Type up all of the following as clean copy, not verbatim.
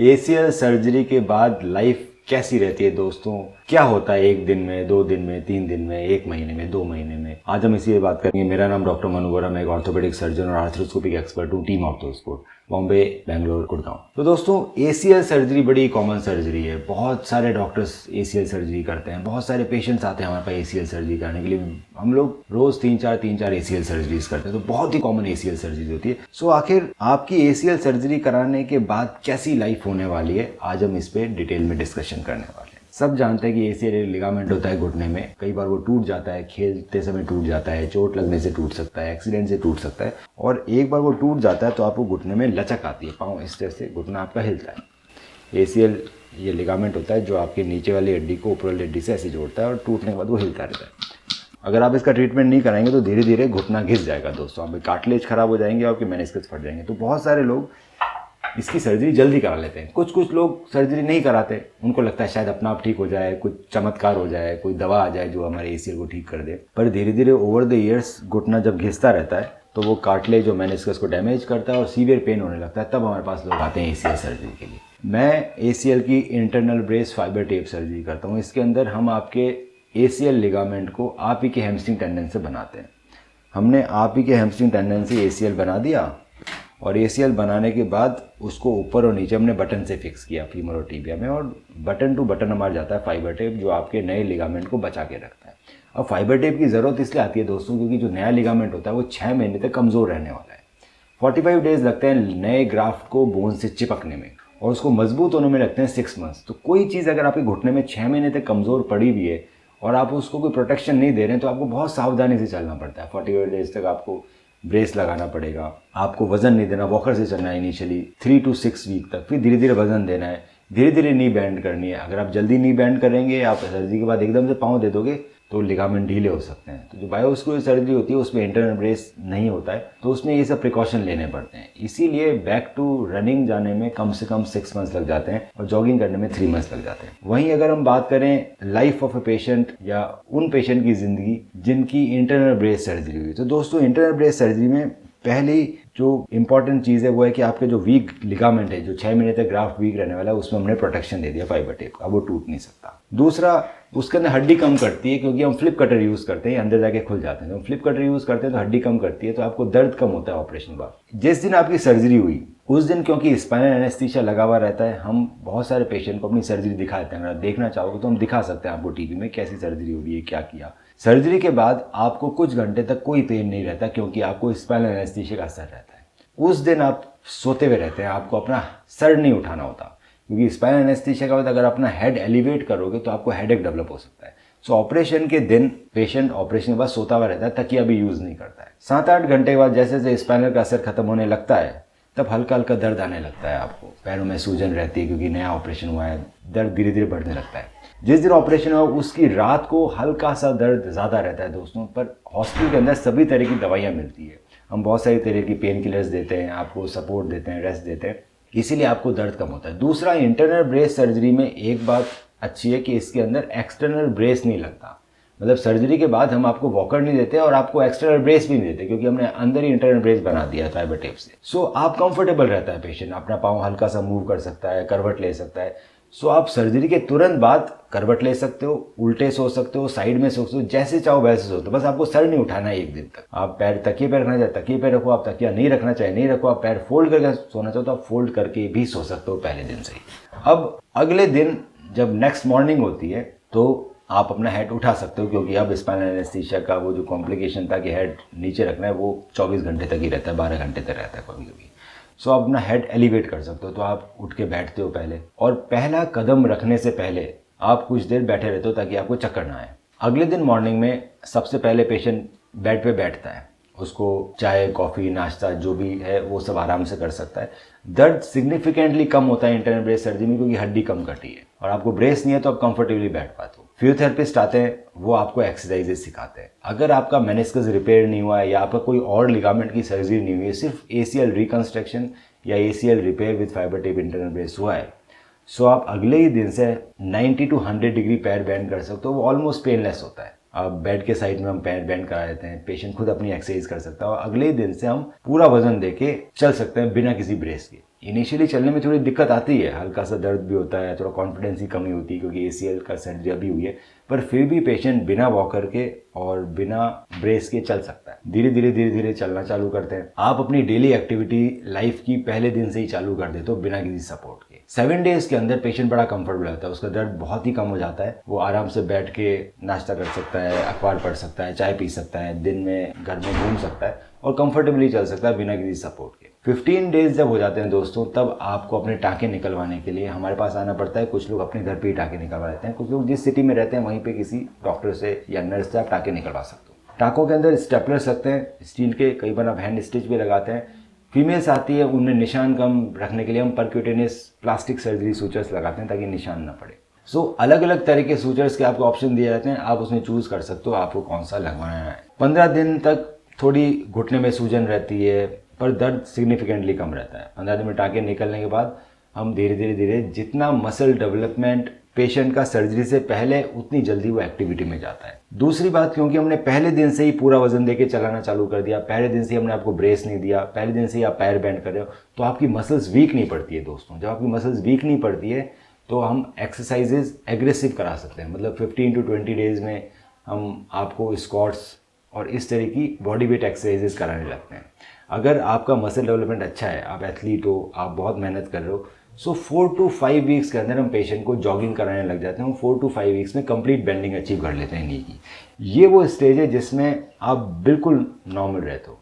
ACL surgery के बाद life कैसी रहती है दोस्तों? क्या होता है 1 दिन में, 2 दिन में, 3 दिन में, 1 महीने में, 2 महीने में? आज हम इसी बात करेंगे। मेरा नाम डॉक्टर मनु वोरा, मैं एक ऑर्थोपेडिक सर्जन और आर्थ्रोस्कोपिक एक्सपर्ट हूँ, टीम ऑर्थोस्कोप, बॉम्बे, बेंगलोर, गुड़गांव। तो दोस्तों, एसीएल सर्जरी बड़ी कॉमन सर्जरी है। बहुत सारे डॉक्टर्स एसीएल सर्जरी करते हैं, बहुत सारे पेशेंट्स आते हैं हमारे पास एसीएल सर्जरी करने के लिए। हम लोग रोज 3-4 एसीएल सर्जरीज करते हैं, तो बहुत ही कॉमन एसीएल सर्जरी होती है। सो आखिर आपकी एसीएल सर्जरी कराने के बाद कैसी लाइफ होने वाली है, आज हम इस पे डिटेल में डिस्कशन करने वाले हैं। सब जानते हैं कि एसीएल लिगामेंट होता है घुटने में, कई बार वो टूट जाता है, खेलते समय टूट जाता है, चोट लगने से टूट सकता है, एक्सीडेंट से टूट सकता है। और एक बार वो टूट जाता है तो आपको घुटने में लचक आती है, पाँव इस तरह से घुटना आपका हिलता है। एसीएल ये लिगामेंट होता है जो आपकी नीचे वाली हड्डी को ऊपर वाली हड्डी से ऐसे जोड़ता है और टूटने के बाद वो हिलता रहता है। अगर आप इसका ट्रीटमेंट नहीं कराएंगे तो धीरे धीरे घुटना घिस जाएगा दोस्तों, आपके कार्टिलेज खराब हो जाएंगे, आपके मेनिस्कस फट जाएंगे। तो बहुत सारे लोग इसकी सर्जरी जल्दी करा लेते हैं। कुछ लोग सर्जरी नहीं कराते, उनको लगता है शायद अपना आप ठीक हो जाए, कुछ चमत्कार हो जाए, कोई दवा आ जाए जो हमारे एसीएल को ठीक कर दे। पर धीरे धीरे ओवर द ईयर्स घुटना जब घिसता रहता है तो वो कार्टिलेज और मेनिस्कस को डैमेज करता है और सीवियर पेन होने लगता है। तब हमारे पास लोग आते हैं एसीएल सर्जरी के लिए। मैं एसीएल की internal brace fibre tape surgery करता हूँ। इसके अंदर हम आपके एसीएल लिगामेंट को आप ही के हैमस्ट्रिंग टेंडन से बनाते हैं। हमने आप ही के हैमस्ट्रिंग टेंडन से एसीएल बना दिया और एसीएल बनाने के बाद उसको ऊपर और नीचे हमने बटन से फिक्स किया फीमर और टीबिया में, और बटन टू बटन हमारा जाता है फाइबर टेप जो आपके नए लिगामेंट को बचा के रखता है। अब फाइबर टेप की ज़रूरत इसलिए आती है दोस्तों क्योंकि जो नया लिगामेंट होता है वो 6 महीने तक कमज़ोर रहने वाला है। 45 डेज लगते हैं नए ग्राफ्ट को बोन से चिपकने में और उसको मजबूत होने में लगते हैं 6 मंथ्स। तो कोई चीज़ अगर आपके घुटने में 6 महीने तक कमज़ोर पड़ी हुई है और आप उसको कोई प्रोटेक्शन नहीं दे रहे हैं तो आपको बहुत सावधानी से चलना पड़ता है। 48 डेज तक आपको ब्रेस लगाना पड़ेगा, आपको वजन नहीं देना, वॉकर से चलना है इनिशियली 3 to 6 वीक तक, फिर धीरे धीरे वजन देना है, धीरे धीरे नी बैंड करनी है। अगर आप जल्दी नी बैंड करेंगे, आप सर्जरी के बाद एकदम से पाँव दे दोगे तो लिगामेंट ढीले हो सकते हैं। तो जो बायोस्क्यूलर सर्जरी होती है उसमें इंटरनल ब्रेस नहीं होता है, तो उसमें ये सब प्रिकॉशन लेने पड़ते हैं। इसीलिए बैक टू रनिंग जाने में कम से कम 6 मंथ्स लग जाते हैं और जॉगिंग करने में 3 मंथ्स लग जाते हैं। वहीं अगर हम बात करें लाइफ ऑफ ए पेशेंट या उन पेशेंट की जिंदगी जिनकी इंटरनल ब्रेस सर्जरी हुई, तो दोस्तों इंटरनल ब्रेस सर्जरी में पहली जो इंपॉर्टेंट चीज़ है वो है कि आपके जो वीक लिगामेंट है, जो 6 महीने तक ग्राफ्ट वीक रहने वाला है, उसमें हमने प्रोटेक्शन दे दिया फाइबर टेप का, वो टूट नहीं सकता। दूसरा, उसके अंदर हड्डी कम करती है क्योंकि हम फ्लिप कटर यूज़ करते हैं, अंदर जाके खुल जाते हैं। तो हम फ्लिप कटर यूज़ करते हैं तो हड्डी कम करती है, तो आपको दर्द कम होता है ऑपरेशन के बाद। जिस दिन आपकी सर्जरी हुई उस दिन क्योंकि स्पाइनल एनेस्थीसिया लगा हुआ रहता है, हम बहुत सारे पेशेंट को अपनी सर्जरी दिखा देते हैं। अगर आप देखना चाहोगे तो हम दिखा सकते हैं आपको टीवी में कैसी सर्जरी हुई है, क्या किया। सर्जरी के बाद आपको कुछ घंटे तक कोई पेन नहीं रहता क्योंकि आपको स्पाइनल एनेस्थीसिया का असर रहता है। उस दिन आप सोते हुए रहते हैं, आपको अपना सर नहीं उठाना होता क्योंकि स्पाइनल एनेस्थीसिया के बाद अगर अपना हेड एलिवेट करोगे तो आपको हेडेक डेवलप हो सकता है। सो ऑपरेशन के दिन पेशेंट ऑपरेशन के बाद सोता हुआ रहता है, तकिया भी यूज़ नहीं करता है। 7-8 घंटे के बाद जैसे जैसे स्पाइनल का असर खत्म होने लगता है तब हल्का हल्का दर्द आने लगता है, आपको पैरों में सूजन रहती है क्योंकि नया ऑपरेशन हुआ है, दर्द धीरे धीरे बढ़ने लगता है। जिस दिन ऑपरेशन हुआ उसकी रात को हल्का सा दर्द ज़्यादा रहता है दोस्तों, पर हॉस्पिटल के अंदर सभी तरह की दवाइयाँ मिलती है। हम बहुत सारी तरह की पेन किलर्स देते हैं, आपको सपोर्ट देते हैं, रेस्ट देते हैं, इसीलिए आपको दर्द कम होता है। दूसरा, इंटरनल ब्रेस सर्जरी में एक बात अच्छी है कि इसके अंदर एक्सटर्नल ब्रेस नहीं लगता। मतलब सर्जरी के बाद हम आपको वॉकर नहीं देते और आपको एक्सटर्नल ब्रेस भी नहीं देते क्योंकि हमने अंदर ही इंटरनल ब्रेस बना दिया है फाइबर टेप से। सो आप कंफर्टेबल रहता है पेशेंट, अपना पाँव हल्का सा मूव कर सकता है, करवट ले सकता है। सो आप सर्जरी के तुरंत बाद करवट ले सकते हो, उल्टे सो सकते हो, साइड में सो सकते हो, जैसे चाहो वैसे सो सकते हो। बस आपको सर नहीं उठाना है 1 दिन तक। आप पैर तकिए पे रखना चाहे तकिए पे रखो, आप तकिया नहीं रखना चाहे नहीं रखो, आप पैर फोल्ड करके सोना चाहो तो आप फोल्ड करके भी सो सकते हो पहले दिन से ही। अब अगले दिन जब नेक्स्ट मॉर्निंग होती है तो आप अपना हेड उठा सकते हो क्योंकि अब स्पाइनल एनेस्थीसिया का वो जो कॉम्प्लिकेशन था कि हेड नीचे रखना है वो 24 घंटे तक ही रहता है, 12 घंटे तक रहता है कभी कभी। सो आप अपना हेड एलिवेट कर सकते हो, तो आप उठ के बैठते हो पहले, और पहला कदम रखने से पहले आप कुछ देर बैठे रहते हो ताकि आपको चक्कर ना आए। अगले दिन मॉर्निंग में सबसे पहले पेशेंट बेड पे बैठता है, उसको चाय, कॉफ़ी, नाश्ता जो भी है वो सब आराम से कर सकता है। दर्द सिग्निफिकेंटली कम होता है इंटरनल ब्रेस सर्जरी में क्योंकि हड्डी कम कटी है और आपको ब्रेस नहीं है तो आप कंफर्टेबली बैठ पाते हो। फिजियोथेरेपिस्ट आते हैं, वो आपको एक्सरसाइजेस सिखाते हैं। अगर आपका मेनिस्कस रिपेयर नहीं हुआ है या आपका कोई और लिगामेंट की सर्जरी नहीं हुई है, सिर्फ एसीएल रिकंस्ट्रक्शन या ACL repair with fibre tape internal brace हुआ है, सो आप अगले ही दिन से 90 to 100 डिग्री पैर बैंड कर सकते हो। वो ऑलमोस्ट पेनलेस होता है। अब बेड के साइड में हम पैर बैंड करा देते हैं, पेशेंट खुद अपनी एक्सरसाइज कर सकता है और अगले ही दिन से हम पूरा वजन देके चल सकते हैं बिना किसी ब्रेस के। इनिशियली चलने में थोड़ी दिक्कत आती है, हल्का सा दर्द भी होता है, थोड़ा कॉन्फिडेंस की कमी होती है क्योंकि ACL का सर्जरी अभी हुई है, पर फिर भी पेशेंट बिना वॉकर के और बिना ब्रेस के चल सकता है। धीरे धीरे चलना चालू करते हैं। आप अपनी डेली एक्टिविटी लाइफ की पहले दिन से ही चालू कर देते हो बिना किसी सपोर्ट के। 7 डेज के अंदर पेशेंट बड़ा कंफर्टेबल होता है, उसका दर्द बहुत ही कम हो जाता है। वो आराम से बैठ के नाश्ता कर सकता है, अखबार पढ़ सकता है, चाय पी सकता है, दिन में घर में घूम सकता है और कंफर्टेबली चल सकता है बिना किसी सपोर्ट के। 15 डेज जब हो जाते हैं दोस्तों, तब आपको अपने टाँके निकलवाने के लिए हमारे पास आना पड़ता है। कुछ लोग अपने घर पे ही टाँके निकलवा लेते हैं, कुछ लोग जिस सिटी में रहते हैं वहीं पे किसी डॉक्टर से या नर्स से आप टाँके निकलवा सकते हो। टाँकों के अंदर स्टेपलर्स लगते हैं स्टील के, कई बार आप हैंड स्टिच भी लगाते हैं। फीमेल्स आती है, उन्हें निशान कम रखने के लिए हम परक्यूटेनियस प्लास्टिक सर्जरी सूचर्स लगाते हैं ताकि निशान ना पड़े। अलग अलग तरह के सूचर्स के आपको ऑप्शन दिए जाते हैं, आप उसमें चूज कर सकते हो आपको कौन सा लगवाना है। 15 दिन तक थोड़ी घुटने में सूजन रहती है पर दर्द सिग्निफिकेंटली कम रहता है। 15 दिन में टाँके निकलने के बाद हम धीरे धीरे जितना मसल डेवलपमेंट पेशेंट का सर्जरी से पहले, उतनी जल्दी वो एक्टिविटी में जाता है। दूसरी बात, क्योंकि हमने पहले दिन से ही पूरा वजन देके चलाना चालू कर दिया, पहले दिन से ही हमने आपको ब्रेस नहीं दिया, पहले दिन से ही आप पैर बेंड कर रहे हो, तो आपकी मसल्स वीक नहीं पड़ती है दोस्तों। जब आपकी मसल्स वीक नहीं पड़ती है तो हम एक्सरसाइजेज एग्रेसिव करा सकते हैं। मतलब 15 to 20 डेज में हम आपको स्क्वाट्स और इस तरह की बॉडी वेट एक्सरसाइजेज कराने लगते हैं। अगर आपका मसल डेवलपमेंट अच्छा है, आप एथलीट हो, आप बहुत मेहनत कर रहे हो, सो 4 to 5 वीक्स के अंदर हम पेशेंट को जॉगिंग कराने लग जाते हैं। हम 4 to 5 वीक्स में कंप्लीट बेंडिंग अचीव कर लेते हैं नी की। ये वो स्टेज है जिसमें आप बिल्कुल नॉर्मल रहते हो।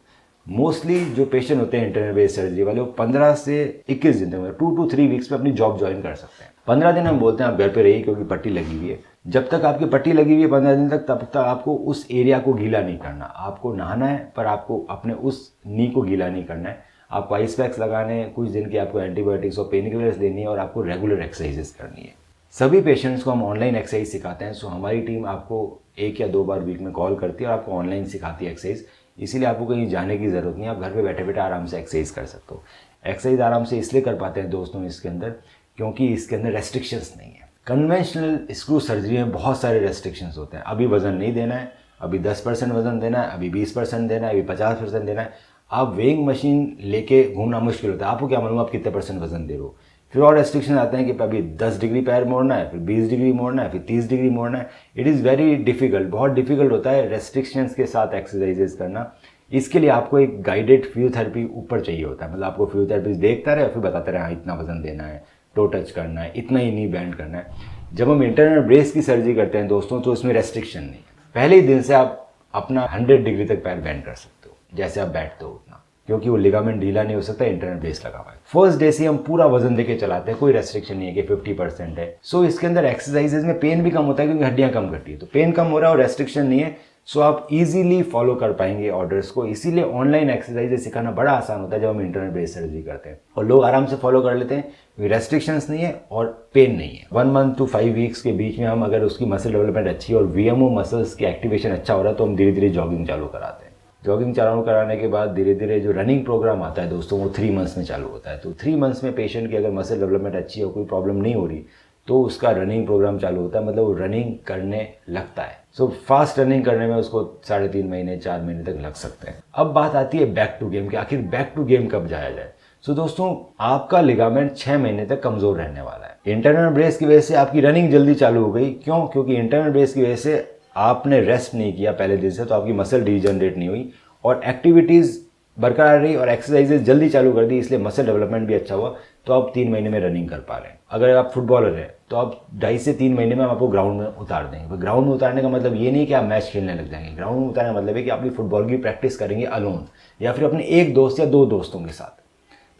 मोस्टली जो पेशेंट होते हैं इंटरनल ब्रेस सर्जरी वाले, वो 15 से 21 दिन तक 2 to 3 वीक्स में अपनी जॉब ज्वाइन कर सकते हैं। 15 दिन हम बोलते हैं आप घर पे रहिए क्योंकि पट्टी लगी हुई है। जब तक आपकी पट्टी लगी हुई है 15 दिन तक, तब तक आपको उस एरिया को गीला नहीं करना। आपको नहाना है पर आपको अपने उस नी को गीला नहीं करना है। आपको आइस पैक्स लगाने हैं, कुछ दिन की आपको एंटीबायोटिक्स और पेन किलर्स देनी है और आपको रेगुलर एक्सरसाइजेस करनी है। सभी पेशेंट्स को हम ऑनलाइन एक्सरसाइज सिखाते हैं। सो हमारी टीम आपको 1 या 2 बार वीक में कॉल करती है और आपको ऑनलाइन सिखाती है एक्सरसाइज। इसीलिए आपको कहीं जाने की ज़रूरत नहीं है, आप घर पे बैठे बैठे आराम से एक्सरसाइज कर सकते हो। एक्सरसाइज आराम से इसलिए कर पाते हैं दोस्तों इसके अंदर, क्योंकि इसके अंदर रेस्ट्रिक्शंस नहीं है। कन्वेंशनल स्क्रू सर्जरी में बहुत सारे रेस्ट्रिक्शंस होते हैं। अभी वजन नहीं देना है, अभी 10% वजन देना है, अभी 20% देना है, अभी 50% देना है। आप वेइंग मशीन लेके घूमना मुश्किल होता है, आपको क्या मालूम आप कितने % वजन दे रहे हो। फिर और रेस्ट्रिक्शन आते हैं कि अभी 10 डिग्री पैर मोड़ना है, फिर 20 डिग्री मोड़ना है, फिर 30 डिग्री मोड़ना है। इट इज़ वेरी डिफिकल्ट, बहुत डिफिकल्ट होता है रेस्ट्रिक्शंस के साथ एक्सरसाइजेज करना। इसके लिए आपको एक गाइडेड फिजियोथेरेपी ऊपर चाहिए होता है। मतलब आपको फिजियोथेरेपिस्ट देखता रहे और फिर बताते रहे हाँ इतना वजन देना है, टो टच करना है, इतना ही नी बैंड करना है। जब हम इंटरनल ब्रेस की सर्जरी करते हैं दोस्तों, तो इसमें रेस्ट्रिक्शन नहीं है। पहले ही दिन से आप अपना 100 डिग्री तक पैर बैंड कर सकते हो, जैसे आप बैठते हो उतना, क्योंकि वो लिगामेंट ढीला नहीं हो सकता, इंटरनल ब्रेस लगा हुआ है। फर्स्ट डे से हम पूरा वजन देके चलाते हैं, कोई रेस्ट्रिक्शन नहीं है कि 50% है। सो इसके अंदर एक्सरसाइजेज में पेन भी कम होता है क्योंकि हड्डियां कम घटी है, तो पेन कम हो रहा है और रेस्ट्रिक्शन नहीं है। सो आप इजीली फॉलो कर पाएंगे ऑर्डर्स को। इसीलिए ऑनलाइन एक्सरसाइजेज सिखाना बड़ा आसान होता है जब हम इंटरनल ब्रेस सर्जरी करते हैं, और लोग आराम से फॉलो कर लेते हैं। रेस्ट्रिक्शंस नहीं है और पेन नहीं है। 1 month to 5 वीक्स के बीच में हम अगर उसकी मसल डेवलपमेंट अच्छी है और VMO मसल्स की एक्टिवेशन अच्छा हो रहा है, तो हम धीरे धीरे जॉगिंग चालू कराते हैं। जॉगिंग चालू कराने के बाद धीरे धीरे जो रनिंग प्रोग्राम आता है दोस्तों, वो 3 months में चालू होता है। तो 3 months में पेशेंट की अगर मसल डेवलपमेंट अच्छी है, कोई प्रॉब्लम नहीं हो रही, तो उसका रनिंग प्रोग्राम चालू होता है। मतलब वो रनिंग करने लगता है। सो फास्ट रनिंग करने में उसको 3.5 महीने 4 महीने तक लग सकते हैं। अब बात आती है बैक टू गेम कि आखिर बैक टू गेम कब जाया जाए। सो दोस्तों, आपका लिगामेंट 6 महीने तक कमजोर रहने वाला है। इंटरनल ब्रेस की वजह से आपकी रनिंग जल्दी चालू हो गई। क्यों? क्योंकि इंटरनल ब्रेस की वजह से आपने रेस्ट नहीं किया पहले दिन से, तो आपकी मसल डीजनरेट नहीं हुई और एक्टिविटीज बरकरार रही और एक्सरसाइजेज जल्दी चालू कर दी, इसलिए मसल डेवलपमेंट भी अच्छा हुआ। तो आप 3 महीने में रनिंग कर पा रहे हैं। अगर आप फुटबॉलर हैं तो आप 2.5 से 3 महीने में हम आपको ग्राउंड में उतार देंगे। ग्राउंड में उतारने का मतलब ये नहीं कि आप मैच खेलने लग जाएंगे। ग्राउंड में उतारने का मतलब है कि अपनी फुटबॉल की प्रैक्टिस करेंगे अलोन, या फिर अपने एक दोस्त या 2 दोस्तों के साथ,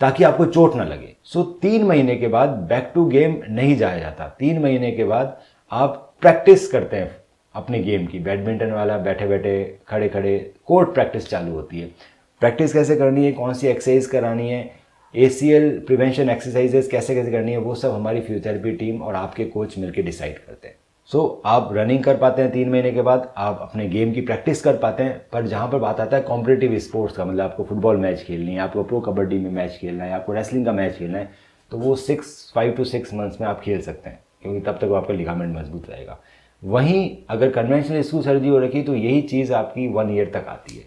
ताकि आपको चोट ना लगे। सो 3 महीने के बाद बैक टू गेम नहीं जाया जाता। 3 महीने के बाद आप प्रैक्टिस करते हैं अपने गेम की। बैडमिंटन वाला बैठे बैठे खड़े खड़े कोर्ट प्रैक्टिस चालू होती है। प्रैक्टिस कैसे करनी है, कौन सी एक्सरसाइज करानी है, ACL प्रिवेंशन एक्सरसाइजेस कैसे कैसे करनी है, वो सब हमारी फिजियोथेरेपी टीम और आपके कोच मिलकर डिसाइड करते हैं। सो आप रनिंग कर पाते हैं 3 महीने के बाद, आप अपने गेम की प्रैक्टिस कर पाते हैं। पर जहाँ पर बात आता है कॉम्पिटिटिव स्पोर्ट्स का, मतलब आपको फुटबॉल मैच खेलनी है, आपको प्रो कबड्डी में मैच खेलना है, आपको रेसलिंग का मैच खेलना है, तो वो 5 to 6 months में आप खेल सकते हैं, क्योंकि तब तक आपका लिगामेंट मजबूत रहेगा। वहीं अगर कन्वेंशनल स्क्रू सर्जरी हो रखी तो यही चीज़ आपकी 1 year तक आती है।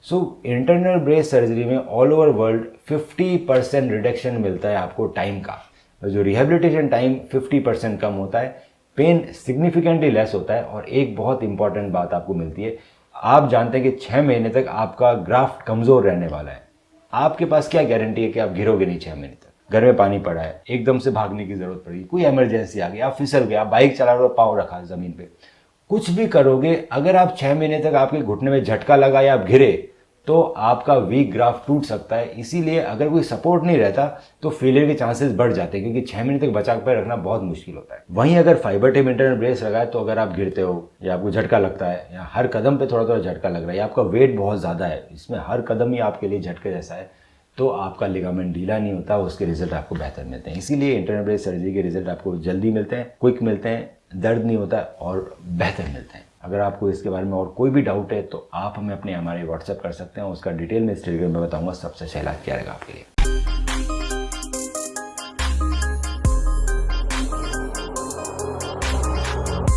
सो इंटरनल ब्रेस सर्जरी में ऑल ओवर वर्ल्ड 50% रिडक्शन मिलता है आपको टाइम का। जो रिहेबिलिटेशन टाइम 50% कम होता है, पेन सिग्निफिकेंटली लेस होता है। और एक बहुत इंपॉर्टेंट बात आपको मिलती है, आप जानते हैं कि 6 महीने तक आपका ग्राफ्ट कमज़ोर रहने वाला है। आपके पास क्या गारंटी है कि आप गिरोगे नहीं 6 महीने तक। घर में पानी पड़ा है, एकदम से भागने की ज़रूरत पड़ी, कोई इमरजेंसी आ गई, आप फिसल गए, आप बाइक चला रहे हो, पाँव रखा है ज़मीन पे, कुछ भी करोगे, अगर आप 6 महीने तक आपके घुटने में झटका लगा या आप गिरे तो आपका वीक ग्राफ्ट टूट सकता है। इसीलिए अगर कोई सपोर्ट नहीं रहता तो फेलियर के चांसेस बढ़ जाते हैं, क्योंकि 6 महीने तक बचा कर रखना बहुत मुश्किल होता है। वहीं अगर फाइबर टिप इंटरनल ब्रेस लगा है तो अगर आप गिरते हो या आपको झटका लगता है या हर कदम पे थोड़ा थोड़ा झटका लग रहा है या आपका वेट बहुत ज़्यादा है, इसमें हर कदम ही आपके लिए झटके जैसा है, तो आपका लिगामेंट ढीला नहीं होता, उसके रिजल्ट आपको बेहतर मिलते हैं। इसीलिए इंटरनल ब्रेस सर्जरी के रिजल्ट आपको जल्दी मिलते हैं, क्विक मिलते हैं, दर्द नहीं होता और बेहतर मिलते हैं। अगर आपको इसके बारे में और कोई भी डाउट है तो आप हमें हमारे व्हाट्सएप कर सकते हैं, उसका डिटेल में इस वीडियो में बताऊंगा, सबसे सही इलाज क्या रहेगा आपके लिए।